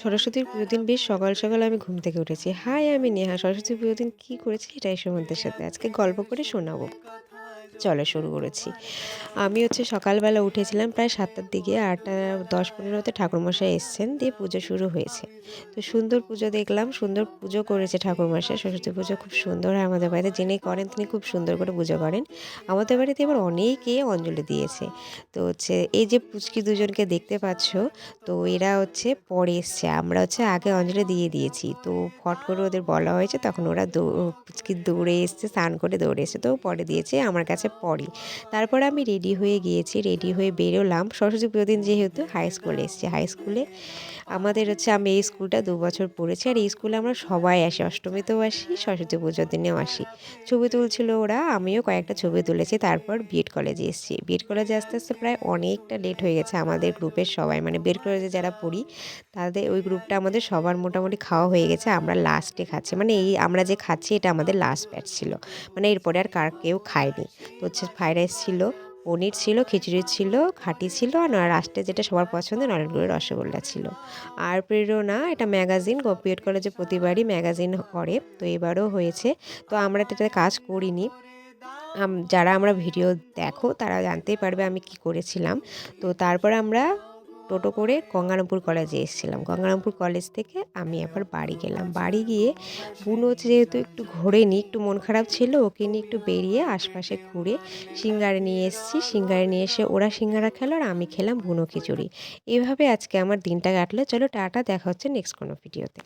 সরস্বতীর পুজোর দিন বেশ সকাল, সকাল আমি ঘুম থেকে উঠেছি। হাই, আমি নেহা। সরস্বতী পুজোর দিন কী করেছি এটাই এসো তোমাদের সাথে আজকে গল্প করে শোনাবো। চলো শুরু করেছি। আমি সকালবেলা উঠেছিলাম প্রায় ৭টার দিকে। ৮টা ১০-১৫ তে ঠাকুরমশাই এসছেন, দিয়ে পুজো শুরু হয়েছে। তো সুন্দর পুজো দেখলাম, সুন্দর পুজো করেছে ঠাকুরমশাই। সরস্বতী পুজো খুব সুন্দর হয় আমাদের বাড়িতে। যিনি করেন তিনি খুব সুন্দর করে পুজো করেন। আমাদের বাড়িতে এবার অনেকে অঞ্জলি দিয়েছে। তো এই যে পুচকি দুজনকে দেখতে পাচ্ছ, তো এরা পরে এসছে। আমরা আগে অঞ্জলি দিয়ে দিয়েছি। তো ফট করে ওদের বলা হয়েছে, তখন ওরা পুচকি দৌড়ে এসছে, স্নান করে দৌড়ে এসছে। তো পরে দিয়েছে আমার কাছে পরে। তারপরে আমি রেডি হয়ে গিয়েছি, রেডি হয়ে বেরোলাম। সরস্বতী পুজোর দিন যেহেতু হাই স্কুলে এসেছি, হাই স্কুলে আমাদের আমি এই স্কুলটা ২ বছর পড়েছি। আর এই স্কুলে আমরা সবাই আসি, অষ্টমীতেও আসি, সরস্বতী পুজোর দিনেও আসি। ছবি তুলছিল ওরা, আমিও কয়েকটা ছবি তুলেছি। তারপর বিএড কলেজে এসেছি। বিএড কলেজে আস্তে আস্তে প্রায় অনেকটা লেট হয়ে গেছে আমাদের গ্রুপের সবাই, মানে বিএড কলেজে যারা পড়ি তাদের ওই গ্রুপটা আমাদের সবার মোটামুটি খাওয়া হয়ে গেছে। আমরা লাস্টে খাচ্ছি, মানে এই আমরা যে খাচ্ছি এটা আমাদের লাস্ট ব্যাচ ছিল, মানে এরপরে আর কেউ খায়নি। তো ফ্রাইড রাইস ছিল, পনির ছিল, খিচুড়ি ছিল, ঘাটি ছিল, আর লাস্টে যেটা সবার পছন্দ নলেনগুড়ের রসগোল্লা ছিল। আর প্রেরণা, এটা ম্যাগাজিন, বিএড কলেজে প্রতিবারই ম্যাগাজিন করে, তো এবারও হয়েছে। তো আমরা এটাতে কাজ করিনি। যারা আমরা ভিডিও দেখো তারা জানতেই পারবে আমি কি করেছিলাম। তো তারপর আমরা টোটো করে গঙ্গারামপুর কলেজে এসেছিলাম। গঙ্গারামপুর কলেজ থেকে আমি আবার বাড়ি গেলাম। বাড়ি গিয়ে বুনু যেহেতু একটু ঘোরেনি, একটু মন খারাপ ছিল, ওকে নিয়ে একটু বেরিয়ে আশপাশে ঘুরে সিঙ্গারা নিয়ে এসেছি। সিঙ্গারা নিয়ে এসে ওরা সিঙ্গারা খেলো আর আমি খেলাম বুনো খিচুড়ি। এভাবে আজকে আমার দিনটা কাটলো। চলো টাটা, দেখা হচ্ছে নেক্সট কোনো ভিডিওতে।